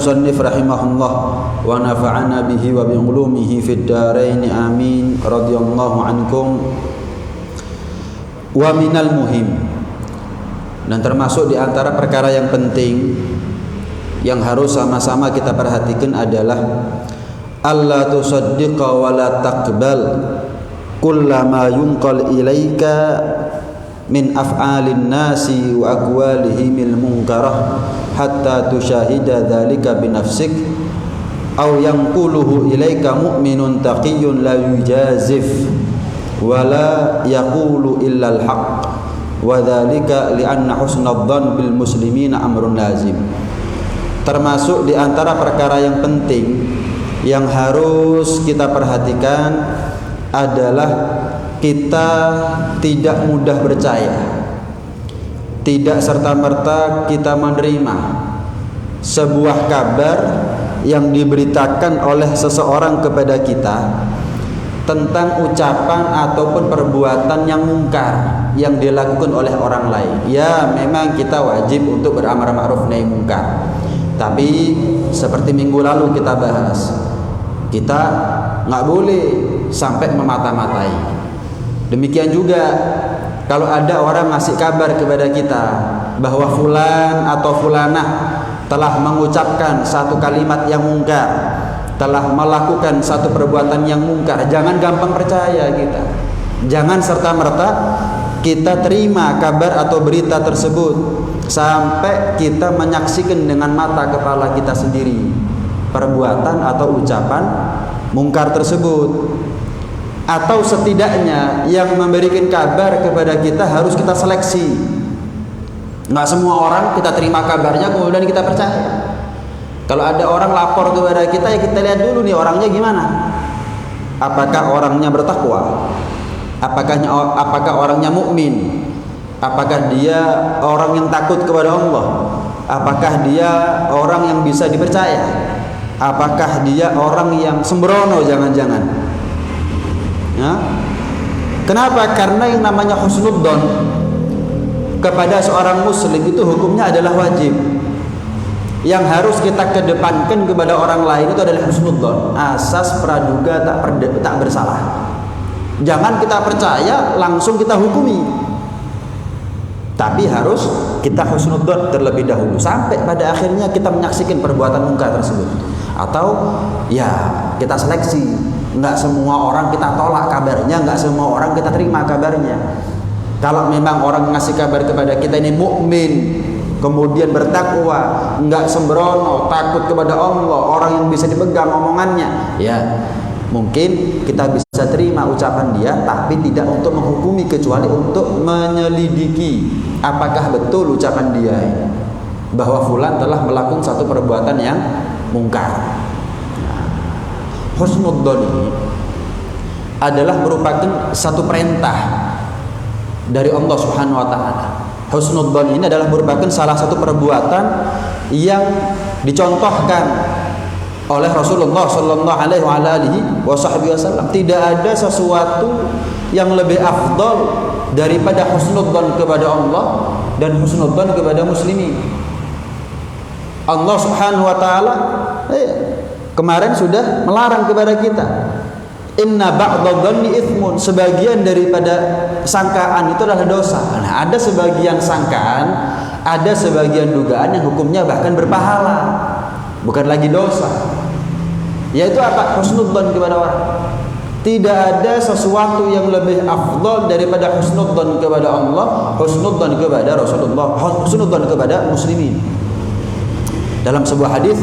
al-musannif rahimahullah wa nafa'ana bihi wa bi ulumihi fid dharain amin radhiyallahu ankum. Wa minal muhim, dan termasuk di antara perkara yang penting yang harus sama-sama kita perhatikan adalah alla tusaddiqa wa la taqbal kullama yunqal ilaika min af'alin nasi wa aqwalihimil munkarah hatta tusyahida dzalika bi nafsik aw yanquluhu ilaika mu'minun taqiyyun la yujazif wa la yaqulu illa al-haq wa dzalika li'anna husnadh-dhann bil muslimina amrun lazim. Termasuk di antara perkara yang penting yang harus kita perhatikan adalah kita tidak mudah percaya, tidak serta-merta kita menerima sebuah kabar yang diberitakan oleh seseorang kepada kita tentang ucapan ataupun perbuatan yang mungkar yang dilakukan oleh orang lain. Ya, memang kita wajib untuk beramar ma'ruf nahi mungkar, tapi seperti minggu lalu kita bahas, kita nggak boleh sampai memata-matai. Demikian juga kalau ada orang ngasih kabar kepada kita bahwa fulan atau fulanah telah mengucapkan satu kalimat yang mungkar, telah melakukan satu perbuatan yang mungkar, jangan gampang percaya kita. Jangan serta-merta kita terima kabar atau berita tersebut sampai kita menyaksikan dengan mata kepala kita sendiri perbuatan atau ucapan mungkar tersebut. Atau setidaknya yang memberikan kabar kepada kita harus kita seleksi. Nggak semua orang kita terima kabarnya kemudian kita percaya. Kalau ada orang lapor kepada kita, ya kita lihat dulu nih orangnya gimana. Apakah orangnya bertakwa? Apakah orangnya mukmin? Apakah dia orang yang takut kepada Allah? Apakah dia orang yang bisa dipercaya? Apakah dia orang yang sembrono jangan-jangan? Ya. Kenapa? Karena yang namanya husnudzon kepada seorang muslim itu hukumnya adalah wajib. Yang harus kita kedepankan kepada orang lain itu adalah husnudzon, asas praduga tak bersalah. Jangan kita percaya langsung kita hukumi, tapi harus kita husnudzon terlebih dahulu sampai pada akhirnya kita menyaksikan perbuatan mungkar tersebut. Atau ya kita seleksi. Enggak semua orang kita tolak kabarnya, enggak semua orang kita terima kabarnya. Kalau memang orang ngasih kabar kepada kita ini mukmin, kemudian bertakwa, enggak sembrono, takut kepada Allah, orang yang bisa dipegang omongannya, ya mungkin kita bisa terima ucapan dia, tapi tidak untuk menghukumi, kecuali untuk menyelidiki apakah betul ucapan dia bahwa fulan telah melakukan satu perbuatan yang mungkar. Husnudzon ini adalah merupakan satu perintah dari Allah Subhanahu wa taala. Husnudzon ini adalah merupakan salah satu perbuatan yang dicontohkan oleh Rasulullah sallallahu alaihi wasallam. Tidak ada sesuatu yang lebih afdal daripada husnudzon kepada Allah dan husnudzon kepada muslimin. Allah Subhanahu wa taala kemarin sudah melarang kepada kita, inna ba'dadh-dhanni itsmun, sebagian daripada sangkaan itu adalah dosa. Nah, ada sebagian sangkaan, ada sebagian dugaan yang hukumnya bahkan berpahala, bukan lagi dosa. Yaitu apa? Husnudzon kepada orang. Tidak ada sesuatu yang lebih afdal daripada husnudzon kepada Allah, husnudzon kepada Rasulullah, husnudzon kepada muslimin. Dalam sebuah hadis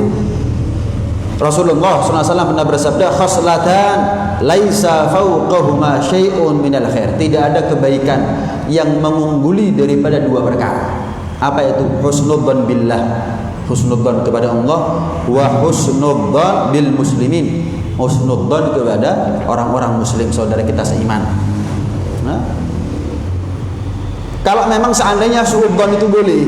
Rasulullah SAW pernah bersabda, khaslatan laisa fawqahuma syai'un minal khair. Tidak ada kebaikan yang mengungguli daripada dua perkara. Apa itu? Husnudzon billah, husnudzon kepada Allah, wa husnudzon bil muslimin, husnudzon kepada orang-orang muslim, saudara kita seiman. Nah, kalau memang seandainya suudzon itu boleh,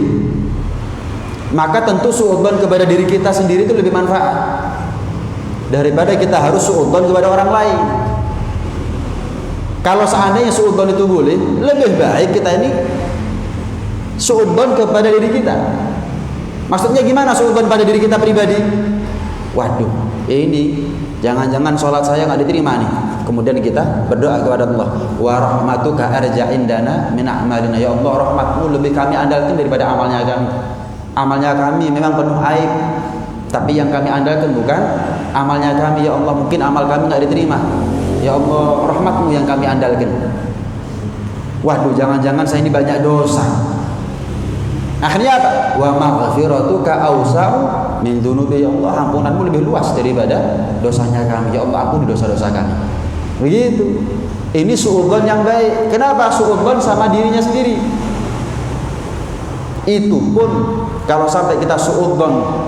maka tentu suudzon kepada diri kita sendiri itu lebih manfaat daripada kita harus suudzon kepada orang lain. Kalau seandainya suudzon itu boleh, lebih baik kita ini suudzon kepada diri kita. Maksudnya gimana suudzon pada diri kita pribadi? Waduh, ini jangan-jangan sholat saya nggak diterima nih. Kemudian kita berdoa kepada Allah, wa rahmatuka arja indana min a'malina. Ya Allah, rahmatmu lebih kami andalkan daripada amalnya kami. Amalnya kami memang penuh aib, tapi yang kami andalkan bukan amalnya kami. Ya Allah, mungkin amal kami nggak diterima. Ya Allah, rahmatmu yang kami andalkan. Waduh, jangan-jangan saya ini banyak dosa. Akhirnya apa? Wa maghfiratuka awsa'u min dzunubi. Ya Allah, ampunanmu lebih luas daripada dosanya kami. Ya Allah, ampuni dosa-dosa kami. Begitu. Ini suudzon yang baik. Kenapa? Suudzon sama dirinya sendiri. Itu pun kalau sampai kita suudzon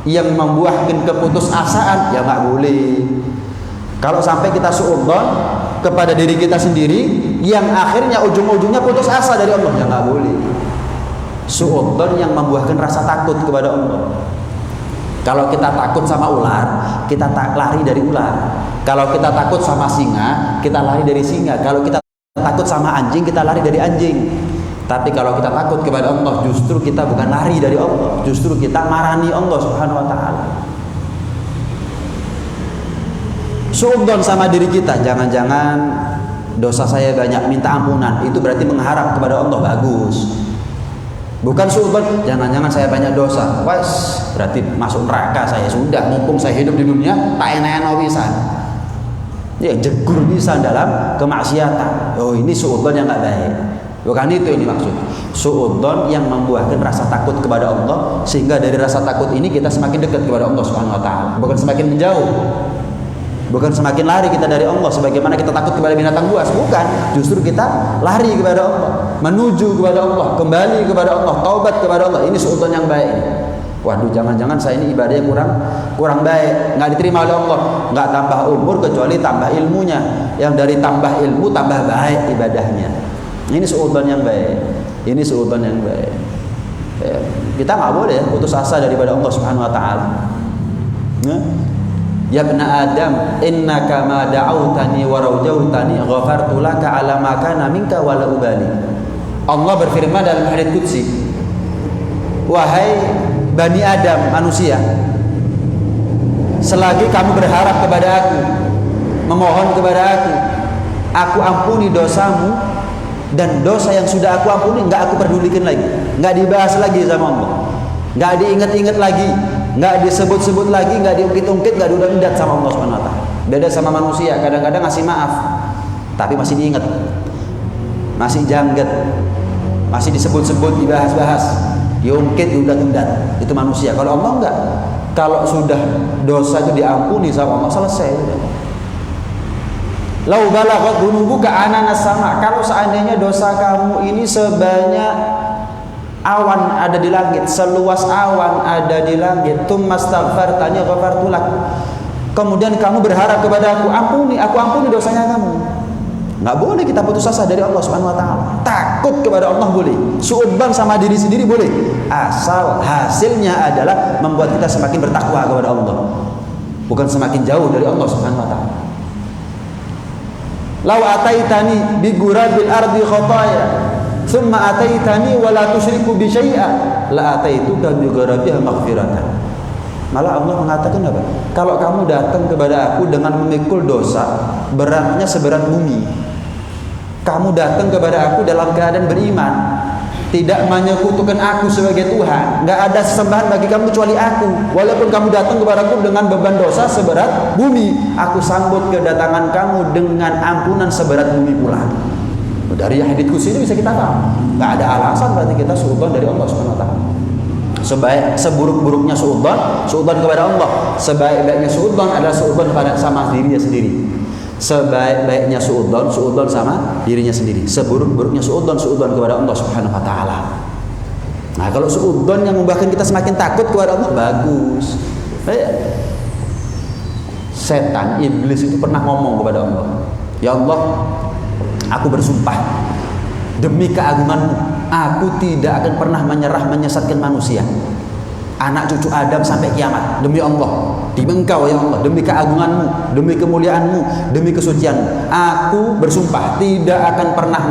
yang membuahkan keputusasaan, ya nggak boleh. Kalau sampai kita suudzon kepada diri kita sendiri yang akhirnya ujung-ujungnya putus asa dari Allah, ya nggak boleh. Suudzon yang membuahkan rasa takut kepada Allah. Kalau kita takut sama ular, kita lari dari ular. Kalau kita takut sama singa, kita lari dari singa. Kalau kita takut sama anjing, kita lari dari anjing. Tapi kalau kita takut kepada Allah, justru kita bukan lari dari Allah, justru kita marani Allah Subhanahu wa ta'ala. Suudzon sama diri kita, jangan-jangan dosa saya banyak, minta ampunan, itu berarti mengharap kepada Allah, bagus. Bukan suudzon, jangan-jangan saya banyak dosa, wes berarti masuk neraka saya. Sudah, mumpung saya hidup di dunia, tak enak-enak pisan. Ya, jegur bisa dalam kemaksiatan. Oh, ini suudzon yang nggak baik. Bukan itu ini maksud. Suudzon yang membuahkan rasa takut kepada Allah, sehingga dari rasa takut ini kita semakin dekat kepada Allah Subhanahu wa ta'ala, bukan semakin menjauh. Bukan semakin lari kita dari Allah sebagaimana kita takut kepada binatang buas, bukan. Justru kita lari kepada Allah, menuju kepada Allah, kembali kepada Allah, taubat kepada Allah. Ini suudzon yang baik. Waduh, jangan-jangan saya ini ibadahnya kurang baik, nggak diterima oleh Allah. Nggak tambah umur kecuali tambah ilmunya. Yang dari tambah ilmu tambah baik ibadahnya. Ini suudzon yang baik. Ini suudzon yang baik. Ya, kita nggak boleh ya putus asa daripada Allah Subhanahu wa ta'ala. Ya ibn Adam, innaka ma da'autani wa rajautani ghafartu laka ala ma kana minka wa la ubali. Allah berfirman dalam hadits qudsi, wahai Bani Adam, manusia, selagi kamu berharap kepada aku, memohon kepada aku ampuni dosamu, dan dosa yang sudah aku ampuni enggak aku pedulikan lagi, enggak dibahas lagi sama Allah, enggak diingat-ingat lagi, enggak disebut-sebut lagi, enggak diungkit-ungkit, enggak diudat-udat sama Allah Subhanahu wa ta'ala. Beda sama manusia, kadang-kadang ngasih maaf tapi masih diingat, masih jangget, masih disebut-sebut, dibahas-bahas, diungkit, diudat-udat. Itu manusia. Kalau Allah enggak. Kalau sudah dosa itu diampuni sama Allah, selesai. Lau balaghat dhunubuka ananas sama. Kalau seandainya dosa kamu ini sebanyak awan ada di langit, seluas awan ada di langit, tsummastaghfartani ghafartu lak. Kemudian kamu berharap kepada aku ampuni dosanya kamu. Enggak boleh kita putus asa dari Allah Subhanahu wa ta'ala. Takut kepada Allah boleh, suudzon sama diri sendiri boleh, asal hasilnya adalah membuat kita semakin bertakwa kepada Allah, bukan semakin jauh dari Allah Subhanahu wa ta'ala. Lau ataitani bi gurabil ardi khataya thumma ataitani wa la tusyriku bi syai'a la ataituka bi ghurabiha maghfiratan. Malah Allah mengatakan apa? Kalau kamu datang kepada aku dengan memikul dosa beratnya seberat bumi, kamu datang kepada aku dalam keadaan beriman, tidak menyekutukan aku sebagai Tuhan, nggak ada sesembahan bagi kamu kecuali aku, walaupun kamu datang kepada aku dengan beban dosa seberat bumi, aku sambut kedatangan kamu dengan ampunan seberat bumi pula. Dari hadits qudsi ini bisa kita paham, nggak ada alasan berarti kita suudzon dari Allah Subhanahu wa ta'ala. Seburuk-buruknya suudzon kepada Allah, sebaik-baiknya suudzon adalah suudzon pada sama dirinya sendiri. Sebaik-baiknya suudzon sama dirinya sendiri. Seburuk-buruknya suudzon kepada Allah Subhanahu wa ta'ala. Nah, kalau suudzon yang membuahkan kita semakin takut kepada Allah, bagus. Setan, iblis itu pernah ngomong kepada Allah, ya Allah, aku bersumpah demi keagunganmu, aku tidak akan pernah menyesatkan manusia, anak cucu Adam sampai kiamat. Demi Allah, demi Engkau ya Allah, demi keagunganmu, demi kemuliaanmu, demi kesucianmu, aku bersumpah tidak akan pernah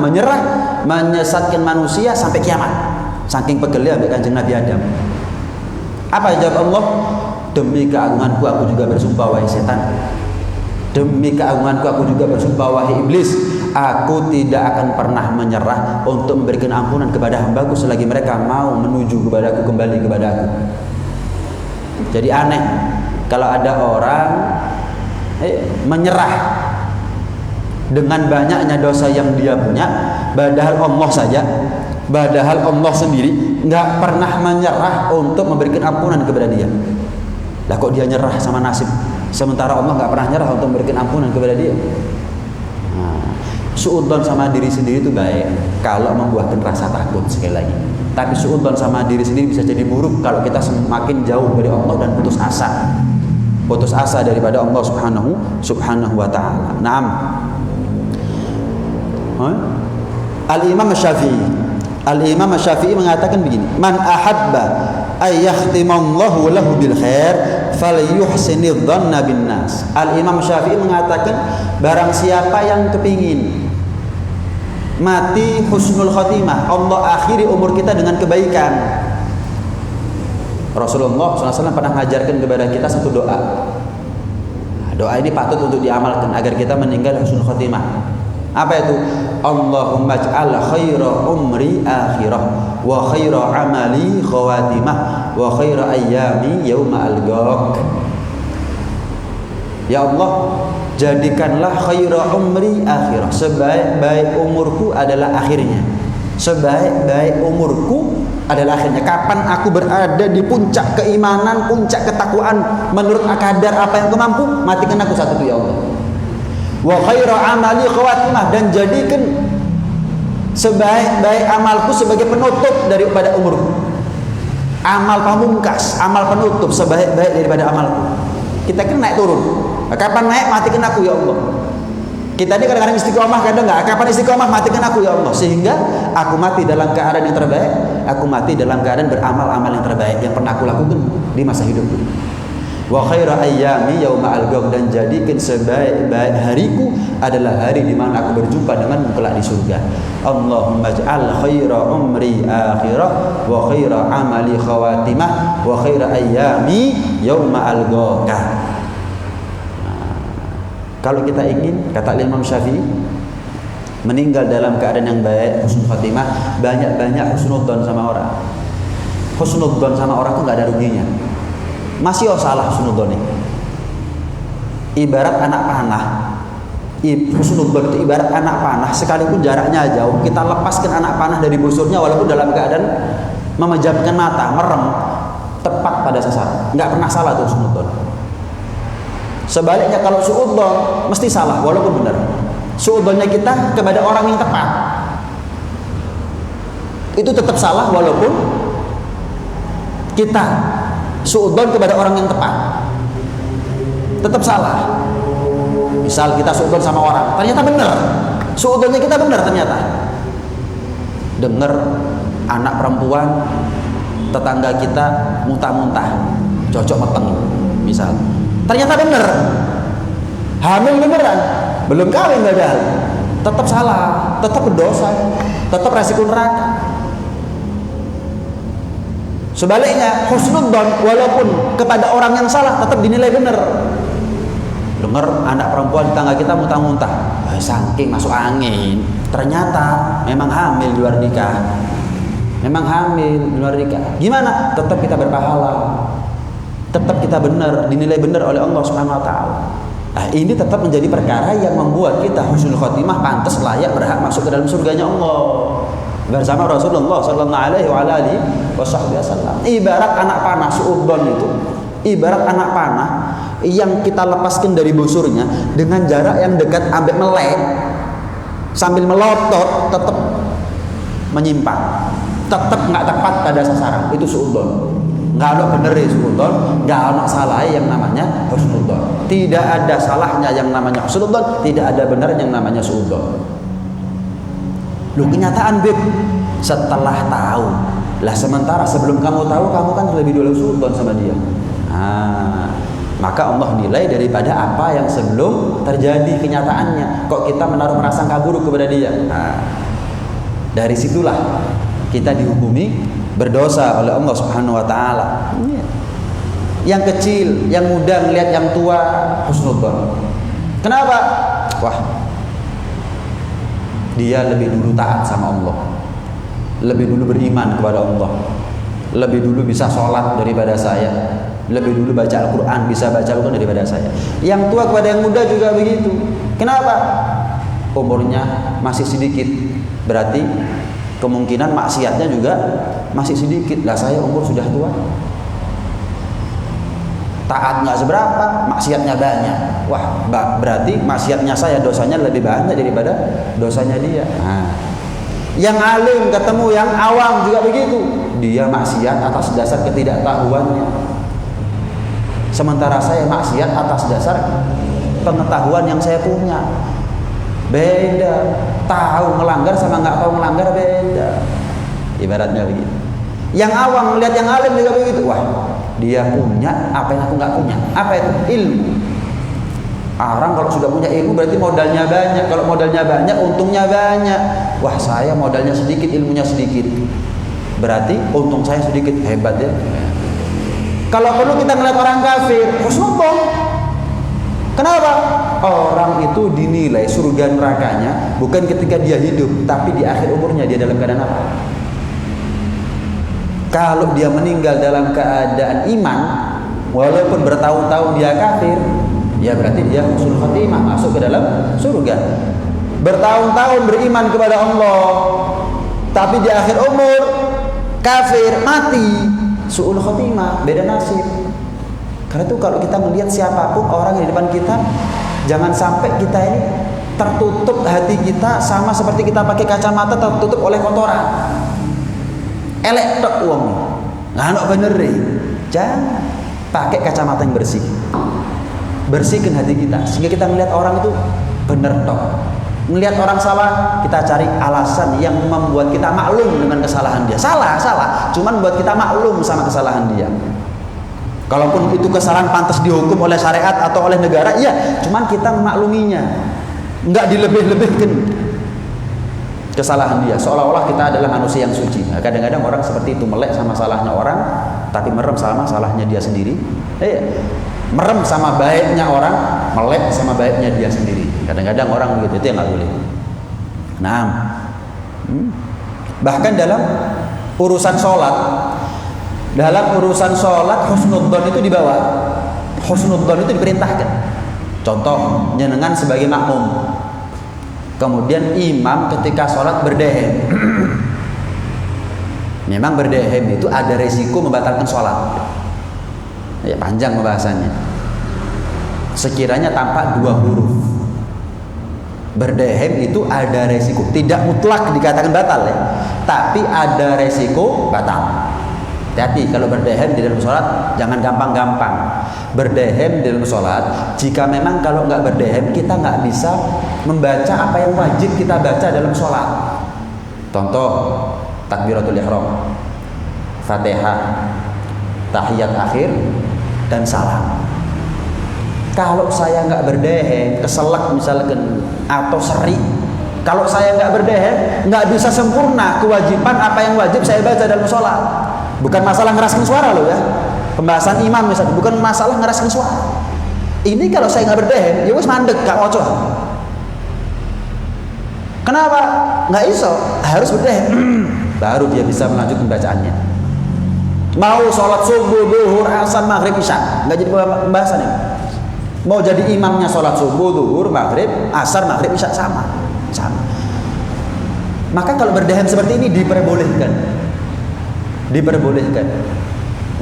menyesatkan manusia sampai kiamat. Saking pegelnya ambil Kanjeng Nabi Adam. Apa jawab Allah? Demi keagunganku aku juga bersumpah wahai setan. Demi keagunganku aku juga bersumpah wahai iblis, aku tidak akan pernah menyerah untuk memberikan ampunan kepada hambaku selagi mereka mau menuju kepadaku, kembali kepadaku. Jadi aneh kalau ada orang menyerah dengan banyaknya dosa yang dia punya, padahal Allah sendiri nggak pernah menyerah untuk memberikan ampunan kepada dia. Lah kok dia nyerah sama nasib, sementara Allah nggak pernah nyerah untuk memberikan ampunan kepada dia. Suudzon sama diri sendiri itu baik kalau membuahkan rasa takut sekali lagi. Tapi suudzon sama diri sendiri bisa jadi buruk kalau kita semakin jauh dari Allah dan putus asa daripada Allah Subhanahu wa taala. Naam. Al-Imam Syafi'i mengatakan begini, man ahabba ay yahtimallahu lahu bil khair falyuhsinidh dhanna bin nas. Al-Imam Syafi'i mengatakan barang siapa yang kepingin mati husnul khotimah, Allah akhiri umur kita dengan kebaikan. Rasulullah SAW pernah mengajarkan kepada kita satu doa. Doa ini patut untuk diamalkan agar kita meninggal husnul khotimah. Apa itu? Allahumma ij'al khaira umri akhirah wa khaira amali khawatimah wa khaira ayyami yauma alqaq. Ya Allah, jadikanlah khaira umri akhirah, sebaik-baik umurku adalah akhirnya. Sebaik-baik umurku adalah akhirnya. Kapan aku berada di puncak keimanan, puncak ketakwaan menurut kadar apa yang aku mampu, matikan aku saat itu ya Allah. Wa khairu amali khawatimah, dan jadikan sebaik-baik amalku sebagai penutup daripada umurku. Amal pamungkas, amal penutup sebaik-baik daripada amalku. Kita kan naik turun. Kapan naik, matikan aku ya Allah. Kita ini kadang-kadang istiqomah, kadang enggak. Kapan istiqomah, matikan aku ya Allah, sehingga aku mati dalam keadaan yang terbaik. Aku mati dalam keadaan beramal-amal yang terbaik yang pernah aku lakukan di masa hidupku. Wa khairu ayyami yauma alqaq, dan jadikan sebaik-baik hariku adalah hari di mana aku berjumpa denganmu kelak di surga. Allahumma ij'al khaira umri akhirah wa khaira amali khawatimah wa khaira ayyami yauma alqaq. Kalau kita ingin, kata Imam Syafi'i, meninggal dalam keadaan yang baik, husnul khatimah, banyak-banyak husnudzon sama orang. Husnudzon sama orang itu enggak ada ruginya. Masih salah husnudzon ini. Ibarat anak panah. Husnudzon itu ibarat anak panah, sekalipun jaraknya jauh, kita lepaskan anak panah dari busurnya walaupun dalam keadaan memejamkan mata, merem, tepat pada sasaran. Enggak pernah salah tuh husnudzon. Sebaliknya kalau suudzon mesti salah walaupun benar. Suudzonnya kita kepada orang yang tepat itu tetap salah walaupun kita suudzon kepada orang yang tepat, tetap salah. Misal kita suudzon sama orang, ternyata benar, suudzonnya kita benar ternyata. Dengar anak perempuan tetangga kita muntah-muntah, cocok meteng, misal. Ternyata benar, hamil beneran, belum kawin padahal. Tetap salah, tetap berdosa, tetap resiko neraka. Sebaliknya, husnudzon walaupun kepada orang yang salah tetap dinilai benar. Dengar anak perempuan tetangga kita muntah-muntah, saking masuk angin, ternyata memang hamil di luar nikah. Memang hamil di luar nikah. Gimana? Tetap kita berpahala. Tetap kita benar, dinilai benar oleh Allah Subhanahu wa taala. Nah, ini tetap menjadi perkara yang membuat kita husnul khotimah, pantas, layak, berhak masuk ke dalam surganya Allah bersama Rasulullah sallallahu alaihi wasallam. Ibarat anak panah, suudzon itu ibarat anak panah yang kita lepaskan dari busurnya dengan jarak yang dekat ambek melek sambil melotot, tetap menyimpang, tetap nggak tepat pada sasaran. Itu suudzon. Nggak ada bener ya suudzon, nggak ada salah yang namanya husnudzon. Tidak ada salahnya yang namanya husnudzon, tidak ada benar yang namanya suudzon. Lu kenyataan beb, setelah tahu lah, sementara sebelum kamu tahu, kamu kan lebih dulu suudzon sama dia. Maka Allah nilai daripada apa yang sebelum terjadi kenyataannya. Kok kita menaruh prasangka buruk kepada dia? Dari situlah kita dihukumi berdosa oleh Allah Subhanahu wa taala. Yang kecil, yang muda melihat yang tua husnudzon. Kenapa? Wah, dia lebih dulu taat sama Allah, lebih dulu beriman kepada Allah, lebih dulu bisa sholat daripada saya, lebih dulu baca Al-Quran, bisa baca Al-Quran daripada saya. Yang tua kepada yang muda juga begitu. Kenapa? Umurnya masih sedikit, berarti kemungkinan maksiatnya juga masih sedikit. Lah saya umur sudah tua, taat nggak seberapa, maksiatnya banyak. Wah, berarti maksiatnya saya, dosanya lebih banyak daripada dosanya dia. Nah, yang alim ketemu yang awam juga begitu, dia maksiat atas dasar ketidaktahuannya, sementara saya maksiat atas dasar pengetahuan yang saya punya. Beda, tahu melanggar sama nggak tahu melanggar beda. Ibaratnya begitu. Yang awam melihat yang alim juga begitu. Wah, dia punya apa yang aku nggak punya. Apa itu? Ilmu. Orang kalau sudah punya ilmu berarti modalnya banyak. Kalau modalnya banyak, untungnya banyak. Wah, saya modalnya sedikit, ilmunya sedikit. Berarti untung saya sedikit. Hebat ya. Kalau perlu kita melihat orang kafir, husnudzon. Kenapa? Orang itu dinilai surga nerakanya bukan ketika dia hidup, tapi di akhir umurnya dia dalam keadaan apa? Kalau dia meninggal dalam keadaan iman, walaupun bertahun-tahun dia kafir, ya berarti dia husnul khotimah, masuk ke dalam surga. Bertahun-tahun beriman kepada Allah, tapi di akhir umur kafir, mati, su'ul khotimah, beda nasib. Karena itu kalau kita melihat siapapun orang di depan kita, jangan sampai kita ini tertutup hati kita sama seperti kita pakai kacamata tertutup oleh kotoran. Elek tok uang, nggak ada bener deh. Jangan, pakai kacamata yang bersih, bersihkan hati kita sehingga kita melihat orang itu bener tok. Melihat orang salah, kita cari alasan yang membuat kita maklum dengan kesalahan dia. Salah, cuman buat kita maklum sama kesalahan dia. Kalaupun itu kesalahan pantas dihukum oleh syariat atau oleh negara, iya, cuman kita memakluminya, nggak dilebih-lebihkan kesalahan dia, seolah-olah kita adalah manusia yang suci. Nah, kadang-kadang orang seperti itu, melek sama salahnya orang, tapi merem sama salahnya dia sendiri. Merem sama baiknya orang, melek sama baiknya dia sendiri. Kadang-kadang orang begitu, itu yang nggak boleh. Nah, bahkan dalam urusan sholat, husnudzon itu dibawa, husnudzon itu diperintahkan. Contoh, jenengan sebagai makmum, kemudian imam ketika sholat berdehem. Memang berdehem itu ada resiko membatalkan sholat. Ya, panjang pembahasannya. Sekiranya tanpa dua huruf, berdehem itu ada resiko. Tidak mutlak dikatakan batal ya, tapi ada resiko batal. Hati-hati kalau berdehem di dalam sholat, jangan gampang-gampang. Berdehem di dalam sholat, jika memang kalau nggak berdehem kita nggak bisa membaca apa yang wajib kita baca dalam sholat. Contoh, takbiratul ihram, Fatihah, tahiyat akhir, dan salam. Kalau saya nggak berdehem, keselak misalkan atau seri, kalau saya nggak berdehem, nggak bisa sempurna kewajiban apa yang wajib saya baca dalam sholat. Bukan masalah ngeraskan suara loh ya, pembahasan imam misalnya, bukan masalah ngeraskan suara. Ini kalau saya nggak berdehem, ya wis mandek, gak ocoh. Kenapa? Nggak iso, harus berdehem, baru dia bisa melanjutkan bacaannya. Mau sholat subuh, duhur, asar, maghrib, isya, nggak jadi pembahasan ini. Mau jadi imamnya sholat subuh, duhur, maghrib, asar, maghrib, isya, sama. Maka kalau berdehem seperti ini diperbolehkan,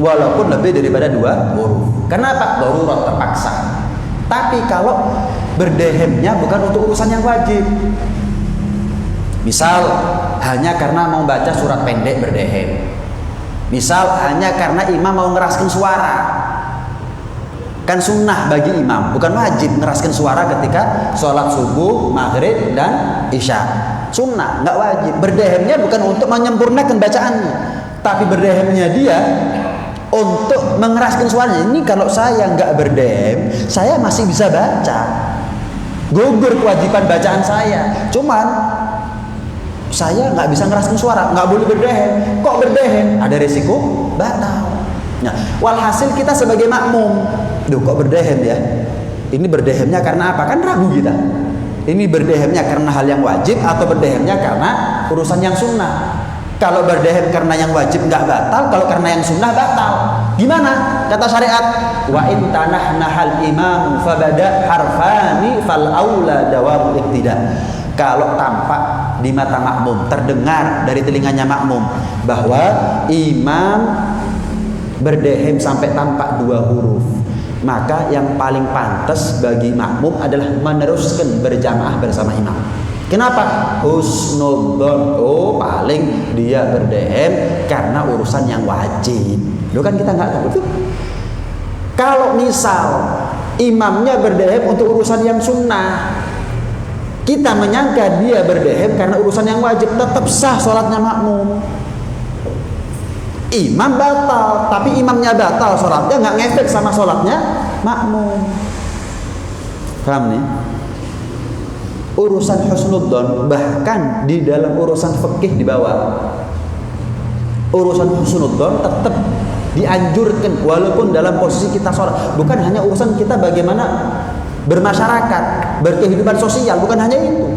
walaupun lebih daripada dua huruf. Kenapa? Darurat, terpaksa. Tapi kalau berdehemnya bukan untuk urusan yang wajib, misal hanya karena mau baca surat pendek berdehem, misal hanya karena imam mau ngeraskan suara, kan sunnah bagi imam, bukan wajib ngeraskan suara ketika sholat subuh, maghrib, dan isya. Sunnah, nggak wajib. Berdehemnya bukan untuk menyempurnakan bacaannya, tapi berdehemnya dia untuk mengeraskan suaranya. Ini kalau saya nggak berdehem, saya masih bisa baca, gugur kewajiban bacaan saya. Cuman saya nggak bisa ngeraskan suara, nggak boleh berdehem. Kok berdehem? Ada resiko batal. Nah, walhasil kita sebagai makmum, duh kok berdehem ya? Ini berdehemnya karena apa? Kan ragu kita. Ini berdehemnya karena hal yang wajib atau berdehemnya karena urusan yang sunnah? Kalau berdehem karena yang wajib nggak batal, kalau karena yang sunnah batal. Gimana? Kata syariat, wa in tanahna hal imam fabada harfani fal aula dawamul iqtida. Kalau tampak di mata makmum, terdengar dari telinganya makmum bahwa imam berdehem sampai tampak 2 huruf, maka yang paling pantas bagi makmum adalah meneruskan berjamaah bersama imam. Kenapa? Husnudzon. Oh, paling dia berdehem karena urusan yang wajib. Loh kan kita nggak tahu itu. Kalau misal imamnya berdehem untuk urusan yang sunnah, kita menyangka dia berdehem karena urusan yang wajib, tetap sah sholatnya makmum. Imam batal, tapi imamnya batal, sholatnya nggak ngefek sama sholatnya makmum. Paham nih? Urusan husnudzon bahkan di dalam urusan fikih dibawa. Urusan husnudzon tetap dianjurkan walaupun dalam posisi kita sholat. Bukan hanya urusan kita bagaimana bermasyarakat, berkehidupan sosial, bukan hanya itu.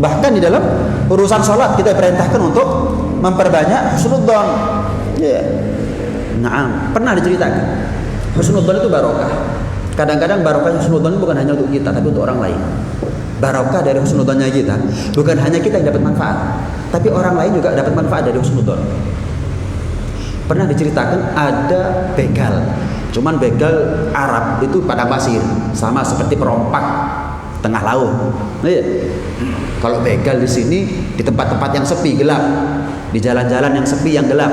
Bahkan di dalam urusan sholat kita perintahkan untuk memperbanyak husnudzon. Ya, nah, pernah diceritakan husnudzon itu barokah. Kadang-kadang barokah husnudzon bukan hanya untuk kita, tapi untuk orang lain. Barokah dari husnudzonnya kita bukan hanya kita yang dapat manfaat, tapi orang lain juga dapat manfaat dari husnudzon. Pernah diceritakan ada begal, cuman begal Arab itu padang pasir, sama seperti perompak tengah laut. Iya. Kalau begal di sini di tempat-tempat yang sepi, gelap, di jalan-jalan yang sepi yang gelap.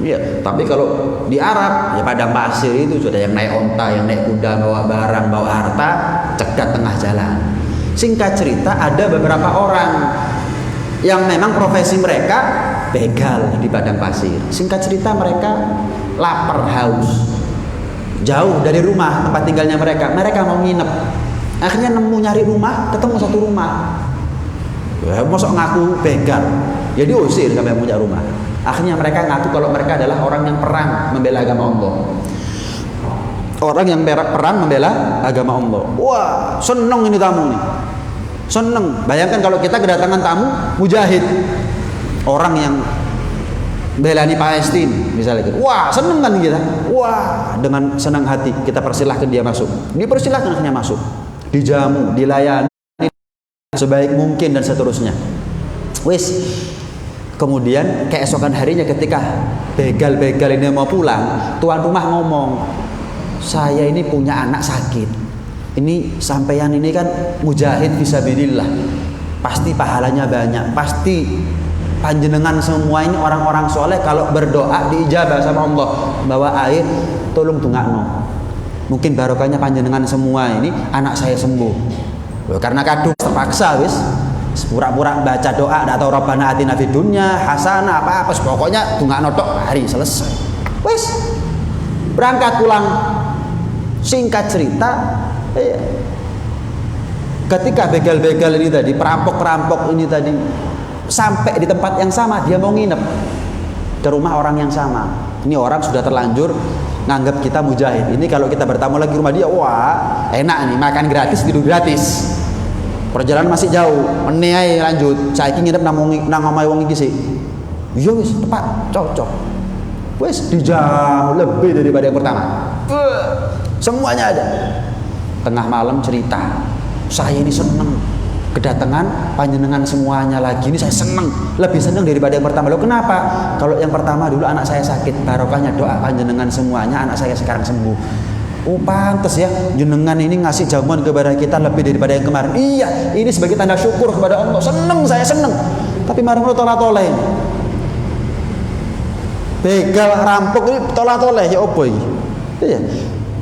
Iya, tapi kalau di Arab ya padang pasir itu sudah yang naik onta, yang naik kuda, bawa barang, bawa harta, cegat tengah jalan. Singkat cerita ada beberapa orang yang memang profesi mereka begal di padang pasir. Singkat cerita mereka lapar, haus, jauh dari rumah tempat tinggalnya mereka. Mereka mau nginep. Akhirnya nemu nyari rumah, ketemu satu rumah. Ya, mosok ngaku begal, ya diusir sampai punya rumah. Akhirnya mereka ngaku kalau mereka adalah orang yang perang membela agama Allah. Orang yang perang membela agama Allah. Wah, seneng ini tamu nih. Seneng. Bayangkan kalau kita kedatangan tamu mujahid, orang yang belani Palestina misalnya gitu. Wah, seneng kan kita. Wah, dengan senang hati kita persilahkan dia masuk. Dipersilahkan akhirnya masuk. Dijamu, dilayani sebaik mungkin dan seterusnya. Wis. Kemudian keesokan harinya ketika begal-begal ini mau pulang, tuan rumah ngomong, saya ini punya anak sakit. Ini sampeyan ini kan mujahid fisabilillah, pasti pahalanya banyak, pasti panjenengan semua ini orang-orang soleh kalau berdoa diijabah sama Allah. Bawa air, tolong dungakno. Mungkin barokahnya panjenengan semua ini anak saya sembuh. Karena kadung terpaksa wis. Pura-pura baca doa atau Rabbana atina fid dunya hasanah apa pokoknya dungakno tok hari selesai. Wes berangkat pulang. Singkat cerita, ketika begal-begal ini tadi, perampok-perampok ini tadi sampai di tempat yang sama, dia mau nginep ke rumah orang yang sama. Ini orang sudah terlanjur nganggap kita mujahid. Ini kalau kita bertamu lagi rumah dia, wah enak nih, makan gratis, tidur gratis. Perjalanan masih jauh, meneh lanjut. Saiki nginep nang omahe wong iki sih. Iya wis, tepat, cocok. Wis dijamu lebih daripada yang pertama. Semuanya ada. Tengah malam cerita, saya ini seneng kedatangan panjenengan semuanya lagi. Ini saya seneng, lebih seneng daripada yang pertama. Loh kenapa? Kalau yang pertama dulu anak saya sakit, barokahnya doa panjenengan semuanya, anak saya sekarang sembuh. Oh pantes ya, jenengan ini ngasih jamuan kepada kita lebih daripada yang kemarin. Iya, ini sebagai tanda syukur kepada Allah. Seneng, saya seneng. Tapi marang tolak-toleh. Begal rampok ini tolak-toleh ya opo iki? Iya.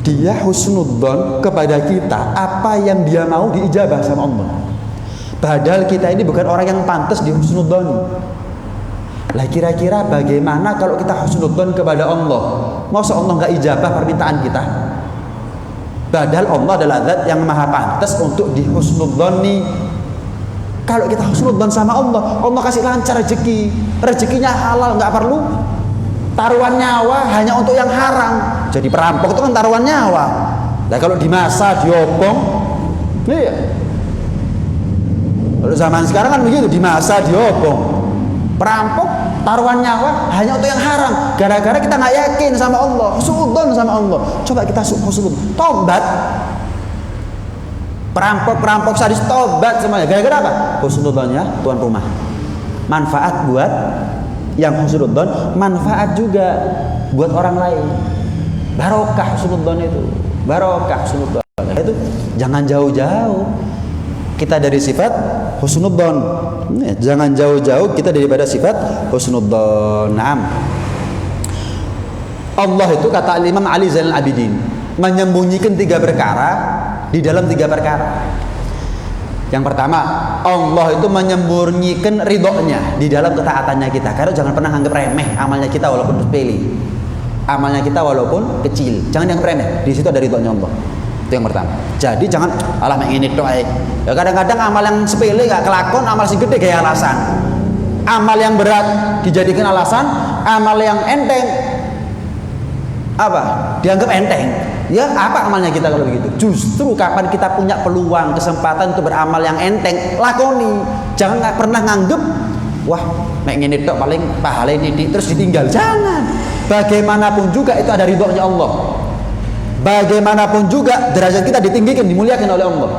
Dia husnudzon kepada kita, apa yang dia mau diijabah sama Allah. Padahal kita ini bukan orang yang pantas dihusnudzon. Lah kira-kira bagaimana kalau kita husnudzon kepada Allah? Masa Allah enggak ijabah permintaan kita? Padahal Allah adalah zat yang maha pantas untuk dihusnudzoni. Kalau kita husnudzon sama Allah, Allah kasih lancar rezeki, rezekinya halal, nggak perlu taruhan nyawa hanya untuk yang haram. Jadi perampok itu kan taruhan nyawa. Nah kalau di masa diobong, iya. Kalau zaman sekarang kan begitu, di masa diobong. Perampok taruhan nyawa hanya untuk yang haram. Gara-gara kita nggak yakin sama Allah, husnudzon sama Allah. Coba kita husnudzon, tobat. Perampok sadis tobat semuanya. Gara-gara apa? Husnudzonnya tuan rumah. Manfaat buat yang husnudzon, manfaat juga buat orang lain. Barokah husnudzon itu. Barokah husnudzon. Itu jangan jauh-jauh kita dari sifat husnudzon. Jangan jauh-jauh kita daripada sifat husnudzon. Naam. Allah itu kata Imam Ali Zainal Abidin menyembunyikan 3 perkara di dalam 3 perkara. Yang pertama, Allah itu menyembunyikan ridhonya di dalam ketaatannya kita. Karena jangan pernah anggap remeh amalnya kita walaupun sepele. Amalnya kita walaupun kecil, jangan dianggap remeh. Di situ ada ridhonya Allah. Itu yang pertama. Jadi jangan alah ini doa. Ya kadang-kadang amal yang sepele gak kelakon, amal sing gede kayak alasan. Amal yang berat dijadikan alasan, amal yang enteng apa? Dianggap enteng. Ya apa amalnya kita kalau begitu? Justru kapan kita punya peluang, kesempatan untuk beramal yang enteng, lakoni. Jangan pernah nganggep wah, mek ngene tok paling pahala ini terus ditinggal. Jangan. Bagaimanapun juga itu ada ridhonya Allah. Bagaimanapun juga derajat kita ditinggikan, dimuliakan oleh Allah.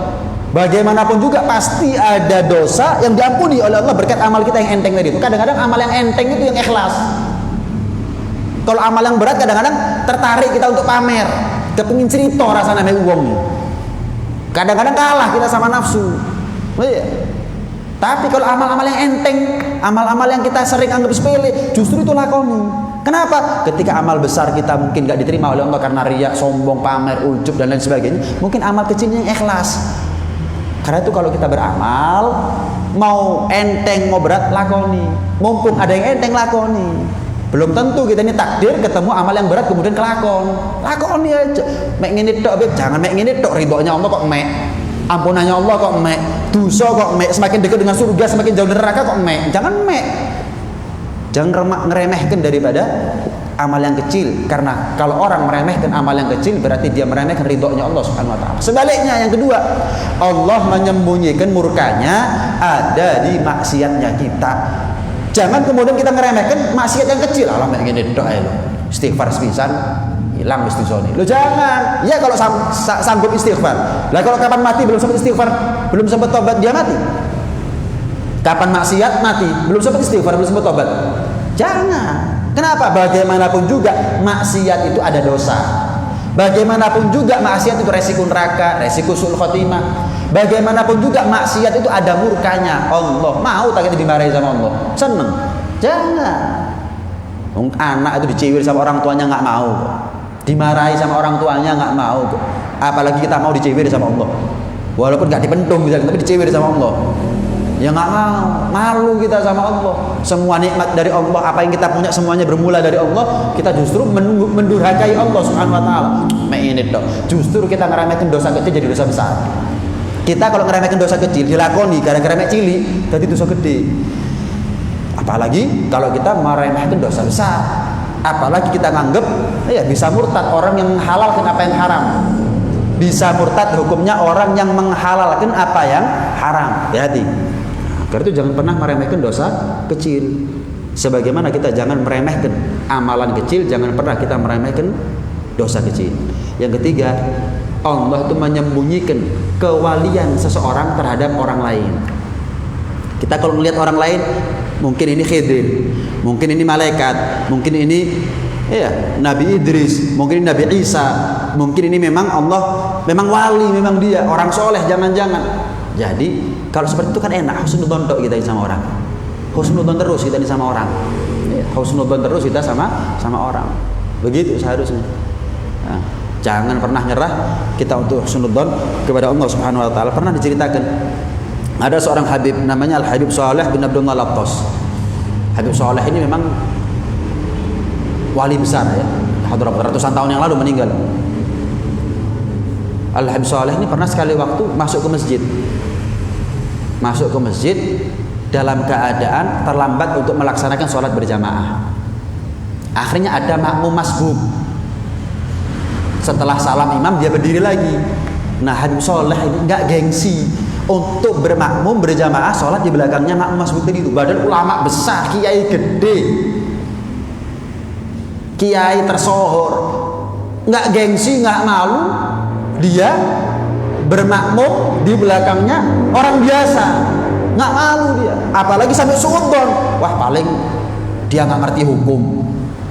Bagaimanapun juga pasti ada dosa yang diampuni oleh Allah berkat amal kita yang enteng tadi itu. Kadang-kadang amal yang enteng itu yang ikhlas. Kalau amal yang berat kadang-kadang tertarik kita untuk pamer, kepingin cerita rasanya sama uang. Kadang-kadang kalah kita sama nafsu. Iya. Tapi kalau amal-amal yang enteng, amal-amal yang kita sering anggap sepele, justru itu lakoni. Kenapa? Ketika amal besar kita mungkin gak diterima oleh Allah karena riya, sombong, pamer, ujub dan lain sebagainya, mungkin amal kecilnya yang ikhlas. Karena itu kalau kita beramal, mau enteng mau berat lakoni. Mumpung ada yang enteng lakoni. Belum tentu kita ini takdir ketemu amal yang berat kemudian kelakon. Lakoni aja. Mek ngene tok, jangan mek ngene tok, ridhonya Allah kok mek. Ampunannya Allah kok mek. Dosa kok mek. Semakin dekat dengan surga, semakin jauh dari neraka kok mek. Jangan mek. Jangan ngeremehkan daripada amal yang kecil. Karena kalau orang meremehkan amal yang kecil berarti dia meremehkan ridhonya Allah Subhanahu wa taala. Sebaliknya yang kedua, Allah menyembunyikan murkanya ada di maksiatnya kita. Jangan kemudian kita ngeremehkan maksiat yang kecil. Alah mek ngene tok ae lho. Istighfar sepisan hilang istighosa. Lo jangan. Ya kalau sanggup istighfar. Lah kalau kapan mati belum sempat istighfar, belum sempat tobat dia mati. Kapan maksiat mati, belum sempat istighfar, belum sempat tobat. Jangan. Kenapa? Bagaimanapun juga maksiat itu ada dosa. Bagaimanapun juga maksiat itu resiko neraka, resiko sul khotimah. Bagaimanapun juga maksiat itu ada murkanya Allah. Mau tak kita dimarahi sama Allah? Seneng. Jangan. Anak itu dicewir sama orang tuanya nggak mau. Dimarahi sama orang tuanya nggak mau. Apalagi kita mau dicewir sama Allah. Walaupun nggak dipentung misalnya, tapi dicewir sama Allah. Ya nggak mau, malu kita sama Allah. Semua nikmat dari Allah, apa yang kita punya semuanya bermula dari Allah. Kita justru mendurhakai Allah Subhanahu wa taala. Ini dok. Justru kita ngeremehkan dosa kecil jadi dosa besar. Kita kalau ngeremehkan dosa kecil dilakoni gara-gara mek cilik, jadi dosa gede. Apalagi kalau kita meremehkan dosa besar. Apalagi kita nganggep ya bisa murtad orang yang menghalalkan apa yang haram. Bisa murtad hukumnya orang yang menghalalkan apa yang haram. Hati-hati. Karena itu jangan pernah meremehkan dosa kecil. Sebagaimana kita jangan meremehkan amalan kecil, jangan pernah kita meremehkan dosa kecil. Yang ketiga, Allah itu menyembunyikan kewalian seseorang terhadap orang lain. Kita kalau melihat orang lain, mungkin ini Khidir, mungkin ini malaikat, mungkin ini ya Nabi Idris, mungkin ini Nabi Isa, mungkin ini memang Allah, memang wali, memang dia orang soleh, jangan-jangan. Jadi kalau seperti itu kan enak, husnudzon tok kita sama orang, husnudzon terus kita sama orang, husnudzon terus kita sama orang. Begitu seharusnya. Nah, jangan pernah nyerah kita untuk husnudzon kepada Allah Subhanahu wa taala. Pernah diceritakan ada seorang Habib namanya Al Habib Saleh bin Abdullah Lattas. Habib Saleh ini memang wali besar ya. Ratusan tahun yang lalu meninggal. Al Habib Saleh ini pernah sekali waktu masuk ke masjid. Masuk ke masjid dalam keadaan terlambat untuk melaksanakan sholat berjamaah. Akhirnya ada makmum masbuk. Setelah salam imam dia berdiri lagi. Nah, Habib Soleh ini nggak gengsi untuk bermakmum berjamaah sholat di belakangnya makmum masbuk itu. Badan ulama besar, kiai gede, kiai tersohor, nggak gengsi, nggak malu, dia bermakmum di belakangnya orang biasa, nggak malu dia. Apalagi sampai suudon, wah paling dia nggak ngerti hukum,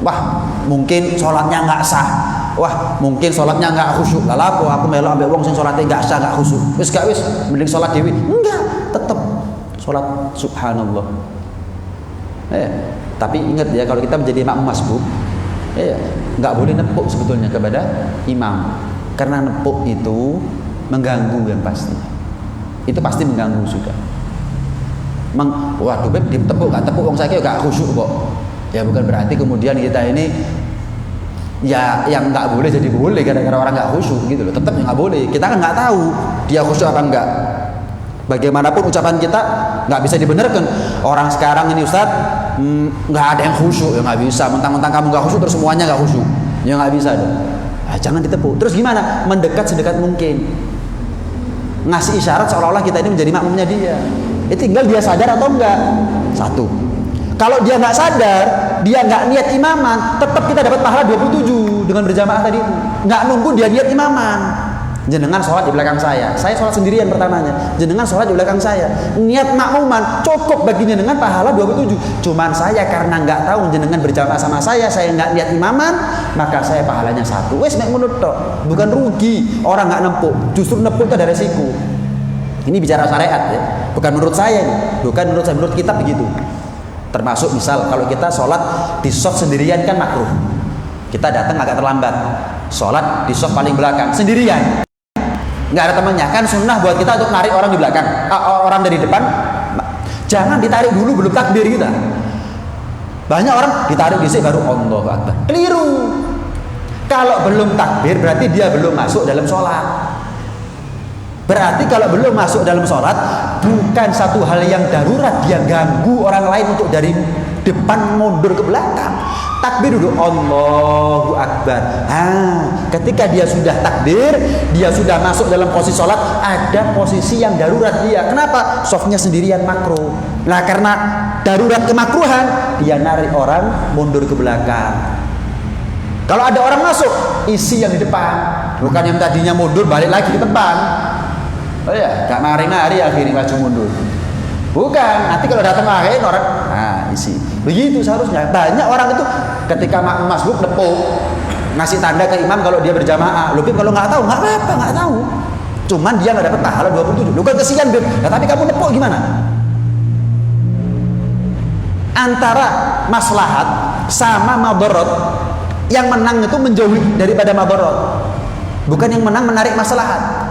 wah mungkin sholatnya nggak sah. Wah, mungkin sholatnya nggak khusyuk. Lah apa aku melu ambek wong sing sholatnya nggak sah, nggak khusyuk. Wis gak wis, mending sholat dewi. Enggak, tetep sholat subhanallah. Tapi ingat ya, kalau kita menjadi makmum masbuk, nggak boleh nepuk sebetulnya kepada imam. Karena nepuk itu mengganggu yang pasti. Itu pasti mengganggu juga. Waduh, beb, ditepuk nggak tepuk wong saya nggak khusyuk kok. Ya bukan berarti kemudian kita ini ya yang nggak boleh jadi boleh gara-gara orang nggak khusyuk gitu loh. Tetap nggak boleh. Kita kan nggak tahu dia khusyuk apa enggak. Bagaimanapun ucapan kita nggak bisa dibenarkan. Orang sekarang ini Ustaz nggak ada yang khusyuk, ya nggak bisa. Mentang-mentang kamu nggak khusyuk terus semuanya nggak khusyuk, ya nggak bisa dong. Nah, jangan ditepuk. Terus gimana? Mendekat sedekat mungkin. Ngasih isyarat seolah-olah kita ini menjadi makmumnya dia. Tinggal dia sadar atau enggak. Satu. Kalau dia nggak sadar, dia nggak niat imaman, tetap kita dapat pahala 27 dengan berjamaah tadi itu. Nggak nunggu dia niat imaman. Jenengan sholat di belakang saya sholat sendirian pertamanya. Jenengan sholat di belakang saya, niat makmuman, cukup baginya dengan pahala 27. Cuman saya karena nggak tahu jenengan berjamaah sama saya nggak niat imaman, maka saya pahalanya 1. Wes mek ngono tok, bukan rugi. Orang nggak nempuk, justru nempuk itu ada resiko. Ini bicara syariat ya, bukan menurut saya nih, bukan menurut saya, menurut kitab begitu. Termasuk misal kalau kita sholat di shaf sendirian kan makruh. Kita datang agak terlambat, sholat di shaf paling belakang sendirian, nggak ada temannya, kan sunnah buat kita untuk narik orang di belakang, orang dari depan. Jangan ditarik dulu belum takbir kita. Banyak orang ditarik dhisik baru Allahu Akbar. Keliru. Kalau belum takbir berarti dia belum masuk dalam sholat. Berarti kalau belum masuk dalam sholat, bukan satu hal yang darurat dia ganggu orang lain untuk dari depan mundur ke belakang. Takbir dulu, Allahu Akbar. Ketika dia sudah takbir, dia sudah masuk dalam posisi sholat, ada posisi yang darurat dia. Kenapa? Softnya sendirian makruh. Nah, karena darurat kemakruhan, dia narik orang mundur ke belakang. Kalau ada orang masuk, isi yang di depan, bukan yang tadinya mundur balik lagi ke depan. Oh ya, gak nari-nari akhirnya maju mundur. Bukan, nanti kalau datang lain orang, isi. Begitu seharusnya. Banyak orang itu ketika makmum masbuk nepuk, ngasih tanda ke imam kalau dia berjamaah. Lu kalau nggak tahu, nggak apa-apa, nggak tahu. Cuman dia nggak dapat pahala 27. Lu kan kesian, Bib. Nah, tapi kamu nepuk gimana? Antara maslahat sama madarat, yang menang itu menjauhi daripada madarat. Bukan yang menang menarik maslahat.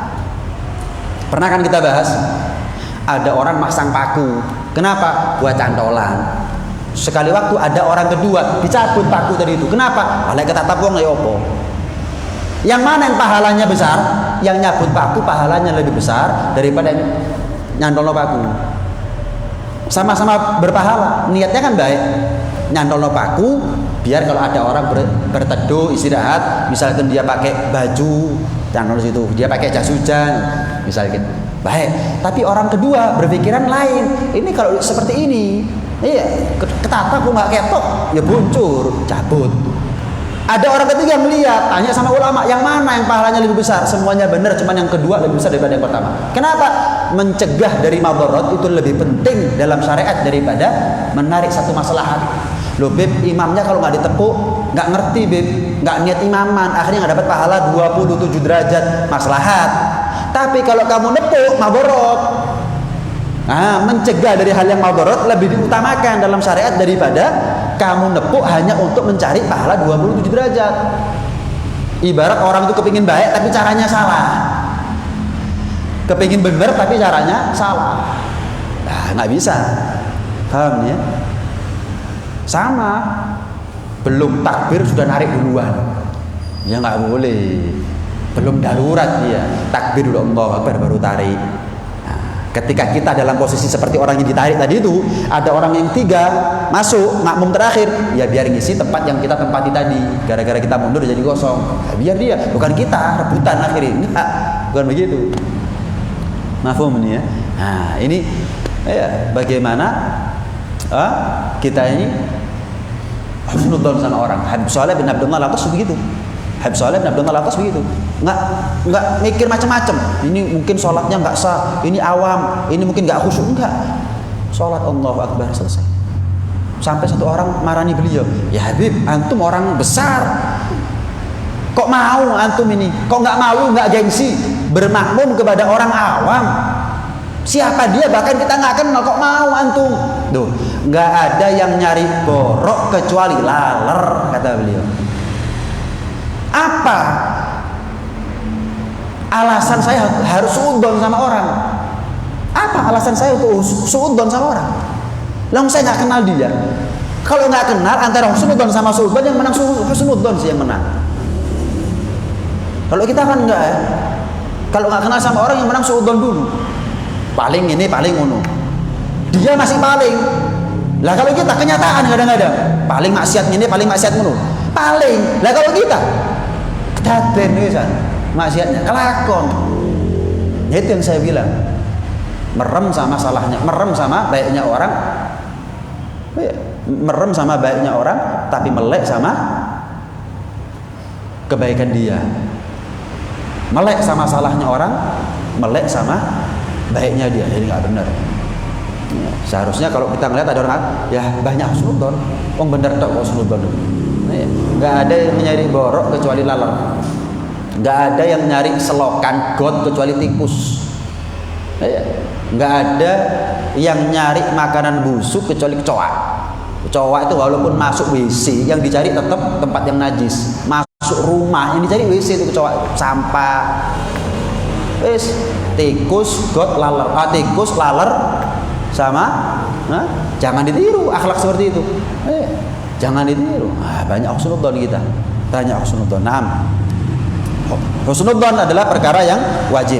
Pernah kan kita bahas, ada orang masang paku. Kenapa? Buat cantolan. Sekali waktu ada orang kedua dicabut paku tadi itu. Kenapa? Alek ketatap wong ya opo. Yang mana yang pahalanya besar? Yang nyabut paku pahalanya lebih besar daripada nyantolno paku. Sama-sama berpahala. Niatnya kan baik. Nyantolno paku biar kalau ada orang berteduh istirahat, misalkan dia pakai baju jangan situ, dia pakai jas hujan misalkan, baik. Tapi orang kedua berpikiran lain. Ini kalau seperti ini, ketata aku nggak ketok, ya buncur, cabut. Ada orang ketiga melihat, tanya sama ulama, yang mana yang pahalanya lebih besar? Semuanya benar, cuman yang kedua lebih besar daripada yang pertama. Kenapa? Mencegah dari madarat itu lebih penting dalam syariat daripada menarik satu maslahat. Loh Beb, imamnya kalau nggak ditepuk, nggak ngerti Beb, nggak niat imaman, akhirnya nggak dapat pahala 27 derajat maslahat. Tapi kalau kamu nepuk, madarat. Mencegah dari hal yang madarat lebih diutamakan dalam syariat daripada kamu nepuk hanya untuk mencari pahala 27 derajat. Ibarat orang itu kepingin baik tapi caranya salah, kepingin benar tapi caranya salah. Nggak bisa. Paham ya? Sama, belum takbir sudah narik duluan, ya nggak boleh. Belum darurat dia, takbir dulu Allahu Akbar baru tarik. Ketika kita dalam posisi seperti orang yang ditarik tadi itu, ada orang yang 3 masuk, makmum terakhir, ya biar ngisi tempat yang kita tempati tadi. Gara-gara kita mundur jadi kosong, ya biar dia, bukan kita rebutan akhirnya. Enggak, bukan begitu. Mafhum ini ya. Nah, ini ya, bagaimana kita ini husnudzon sama orang. Habib Shalih bin Abdullah Al-Atas begitu. Habib Shalih bin Abdullah Al-Atas begitu. Enggak mikir macam-macam. Ini mungkin sholatnya enggak sah, ini awam, ini mungkin enggak khusyuk, enggak. Sholat Allahu Akbar selesai. Sampai satu orang marani beliau, "Ya Habib, antum orang besar. Kok mau antum ini? Kok enggak malu, enggak gengsi bermakmum kepada orang awam? Siapa dia? Bahkan kita enggak kenal, kok mau antum?" Tuh, enggak ada yang nyari borok kecuali laler, kata beliau. Apa alasan saya harus suudzon sama orang? Apa alasan saya untuk suudzon sama orang? Lalu saya nggak kenal dia. Kalau nggak kenal, antara husnudzon sama suudzon, yang menang husnudzon sih yang menang. Kalau kita kan enggak ya. Kalau nggak kenal sama orang, yang menang suudzon dulu. Paling ini, paling ngono. Dia masih paling. Lah kalau kita kenyataan kadang-kadang paling maksiat ini, paling maksiat ngono. Paling. Lah kalau kita daden wisan maksiatnya kelakon. Itu yang saya bilang. Merem sama salahnya, merem sama baiknya orang. Merem sama baiknya orang, tapi melek sama kebaikan dia. Melek sama salahnya orang, melek sama baiknya dia. Jadi nggak benar. Ya, seharusnya kalau kita ngeliat ada orang, ya banyak husnudzon. Wong bener tok husnudzon. Nggak ada yang nyari borok kecuali laler. Nggak ada yang nyari selokan got kecuali tikus. Nggak ada yang nyari makanan busuk kecuali kecoa. Kecoa itu walaupun masuk WC, yang dicari tetap tempat yang najis. Masuk rumah, yang dicari WC itu kecoa, sampah. Wis, tikus, got, laler. Tikus, laler, sama. Jangan ditiru akhlak seperti itu. Jangan ditiru. Banyak husnudzon kita. Banyak husnudzon. Husnudzon adalah perkara yang wajib.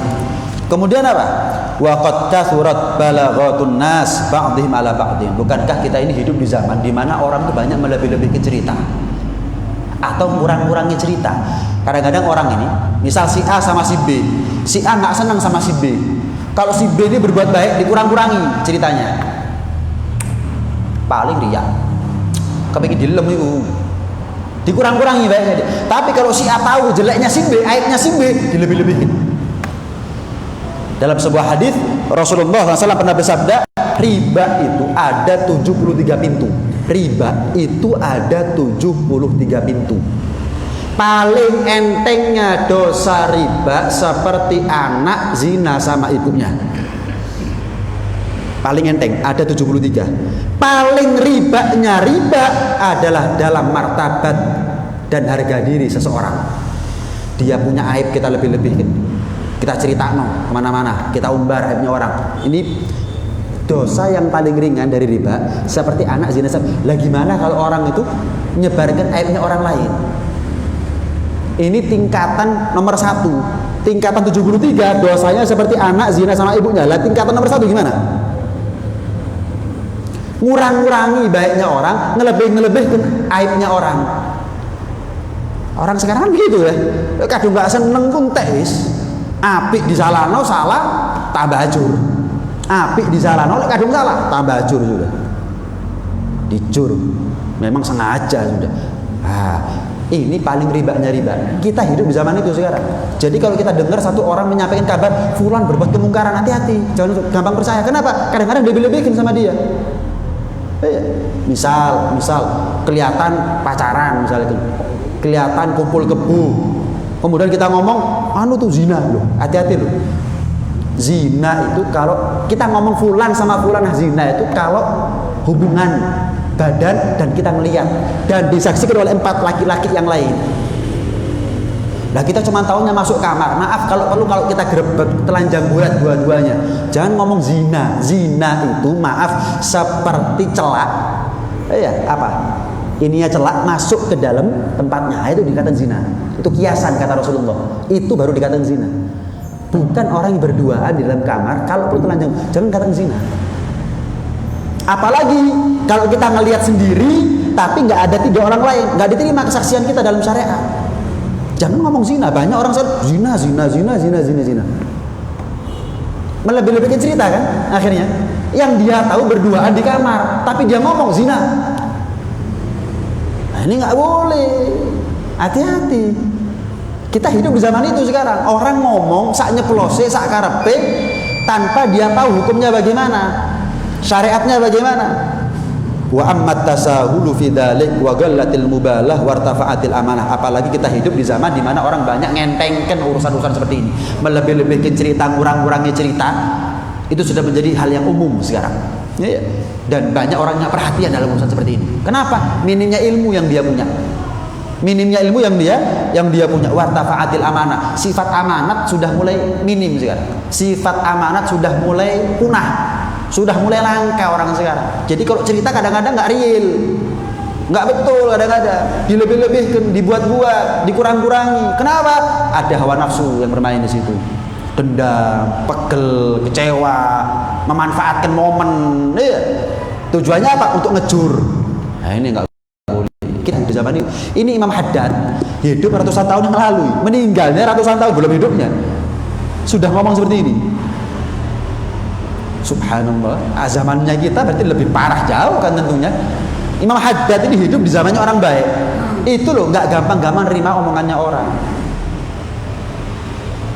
Kemudian apa? Wa qad kathurat balaghatun nas ba'dihim ala ba'din. Bukankah kita ini hidup di zaman di mana orang itu banyak melebih-lebihkan cerita atau kurang-kurangi cerita. Kadang-kadang orang ini, misal si A sama si B. Si A enggak senang sama si B. Kalau si B ini berbuat baik, dikurang-kurangi ceritanya. Paling riak. Kepengin dilem itu. Dikurang-kurangi baiknya dia. Tapi kalau si A tahu jeleknya si B, aibnya si B, dilebih-lebihin. Dalam sebuah hadis Rasulullah SAW pernah bersabda, riba itu ada 73 pintu. Riba itu ada 73 pintu. Paling entengnya dosa riba seperti anak zina sama ibunya. Paling enteng ada 73. Paling ribanya riba adalah dalam martabat dan harga diri seseorang. Dia punya aib, kita lebih-lebihkan. Kita cerita kemana-mana, kita umbar aibnya orang. Ini dosa yang paling ringan dari riba, seperti anak zina. Lah gimana kalau orang itu menyebarkan aibnya orang lain? Ini tingkatan nomor 1. Tingkatan 73 dosanya seperti anak zina sama ibunya. Lah tingkatan nomor 1 gimana? Ngurang-ngurangi baiknya orang, ngelebih-ngelebihkan aibnya orang. Orang sekarang kan gitu ya. Kadang gak seneng pun teis. Apik disalahno salah tambah hajur. Apik disalahno lek kadung salah tambah hajur sudah. Dicur. Memang sengaja sudah. Ini paling ribanya riba. Kita hidup di zaman itu sekarang. Jadi kalau kita dengar satu orang menyampaikan kabar fulan berbuat kemungkaran, hati-hati. Jangan gampang percaya. Kenapa? Kadang-kadang lebih-lebihin sama dia. Misal kelihatan pacaran misalnya itu. Kelihatan kumpul kebo. Kemudian kita ngomong, anu tuh zina loh, hati-hati loh. Zina itu kalau kita ngomong fulan sama fulan zina itu kalau hubungan badan dan kita melihat dan disaksikan oleh 4 laki-laki yang lain. Nah kita cuma tahunya masuk kamar. Maaf kalau perlu kalau kita grebek telanjang bulat dua-duanya. Jangan ngomong zina. Zina itu maaf seperti celak. Apa? Ininya celak masuk ke dalam tempatnya, itu dikatakan zina. Itu kiasan kata Rasulullah. Itu baru dikatakan zina. bukan orang yang berduaan di dalam kamar kalau perlu telanjang. Jangan katakan zina. Apalagi kalau kita ngelihat sendiri tapi nggak ada 3 orang lain, nggak diterima kesaksian kita dalam syariat. Jangan ngomong zina. Banyak orang zina. Melebih-lebihkan cerita kan akhirnya. Yang dia tahu berduaan di kamar, tapi dia ngomong zina. Nah, ini nggak boleh. Hati-hati. Kita hidup di zaman itu sekarang. Orang ngomong sak nyeplose, sak karepe tanpa dia tahu hukumnya bagaimana, syariatnya bagaimana. Wa ammat tasahulu fi dzalik wa ghallatil mubalah wartafa'atil amanah. Apalagi kita hidup di zaman di mana orang banyak ngentengkan urusan-urusan seperti ini, melebih-lebihkan cerita, ngurang-ngurangi cerita. Itu sudah menjadi hal yang umum sekarang. Ya, ya. Dan banyak orang yang perhatian dalam urusan seperti ini. Kenapa? Minimnya ilmu yang dia punya. Minimnya ilmu yang dia punya. Wartafa'atil amanah. Sifat amanat sudah mulai minim sekarang. Sifat amanat sudah mulai punah. Sudah mulai langka orang sekarang. Jadi kalau cerita kadang-kadang nggak real, nggak betul, kadang-kadang dilebih-lebihkan, dibuat-buat, dikurang-kurangi. Kenapa? Ada hawa nafsu yang bermain di situ. Dendam, pegel, kecewa, memanfaatkan momen. Iya. Tujuannya apa? Untuk ngejur. Nah, ini nggak boleh. Kita di zaman ini. Ini Imam Haddad hidup ratusan tahun yang lalu, meninggalnya ratusan tahun belum hidupnya. Sudah ngomong seperti ini. Subhanallah, zamannya kita berarti lebih parah jauh kan tentunya. Imam Haddad ini hidup di zamannya orang baik. Itu loh, nggak gampang-gampang nerima omongannya orang.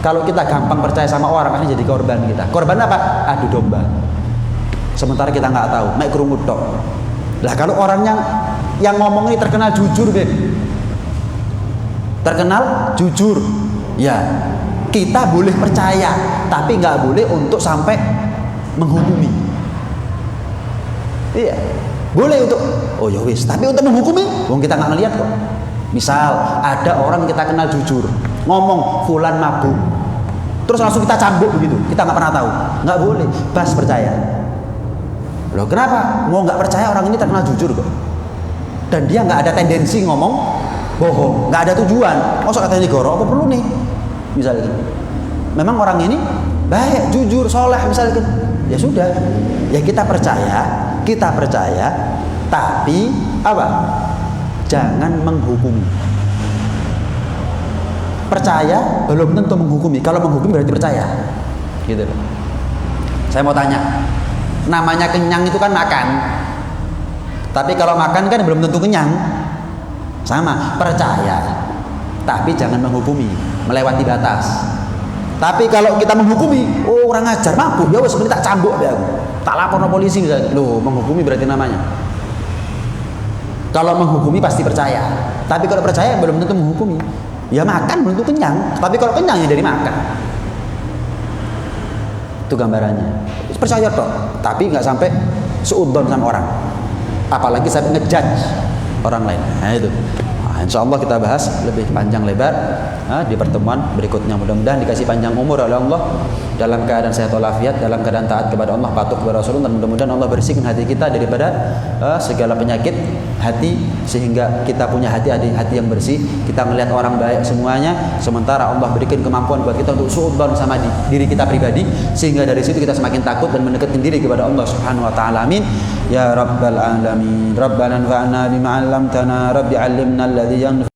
Kalau kita gampang percaya sama orang, akan jadi korban kita. Korban apa? Adu domba. Sementara kita nggak tahu, naik kerumut tok. Lah kalau orang yang ngomong ini terkenal jujur, terkenal jujur, ya kita boleh percaya, tapi nggak boleh untuk sampai menghukumi. Iya, boleh untuk oh ya wis, tapi untuk menghukumi, wong kita nggak ngelihat kok. Misal ada orang kita kenal jujur, ngomong fulan mabuk, terus langsung kita cambuk begitu, kita nggak pernah tahu, nggak boleh. Bas percaya. Loh kenapa? Mau nggak percaya orang ini terkenal jujur kok, dan dia nggak ada tendensi ngomong bohong, nggak ada tujuan. Oh katanya gorok, apa perlu nih? Misalnya, memang orang ini baik, jujur, soleh, misalnya. Ya sudah, ya kita percaya, tapi apa? Jangan menghukumi. Percaya belum tentu menghukumi. Kalau menghukumi berarti percaya, gitu. Saya mau tanya, namanya kenyang itu kan makan, tapi kalau makan kan belum tentu kenyang. Sama, percaya, tapi jangan menghukumi, melewati batas. Tapi kalau kita menghukumi, oh orang ajar, mabuk, ya wes sebenarnya tak cambuk ya aku. Tak lapor ke polisi misalnya. Loh, menghukumi berarti namanya. Kalau menghukumi pasti percaya. Tapi kalau percaya belum tentu menghukumi. Ya makan belum tentu kenyang. Tapi kalau kenyang ya dari makan. Itu gambarannya. Percaya toh, tapi nggak sampai seudon sama orang. Apalagi sampai ngejudge orang lain. Nah itu. Insya Allah kita bahas lebih panjang lebar di pertemuan berikutnya. Mudah-mudahan dikasih panjang umur oleh Allah dalam keadaan sehat walafiat, dalam keadaan taat kepada Allah, patuh kepada Rasulullah, dan mudah-mudahan Allah bersihkan hati kita daripada segala penyakit hati, sehingga kita punya hati yang bersih. Kita melihat orang baik semuanya, sementara Allah berikan kemampuan buat kita untuk suudzon sama diri kita pribadi, sehingga dari situ kita semakin takut dan mendekatkan diri kepada Allah Subhanahu wa taala. Amin ya rabbal alamin. Rabbana anfa'na bima 'allamtana, rabbi 'allimna alladhi yanfa'una.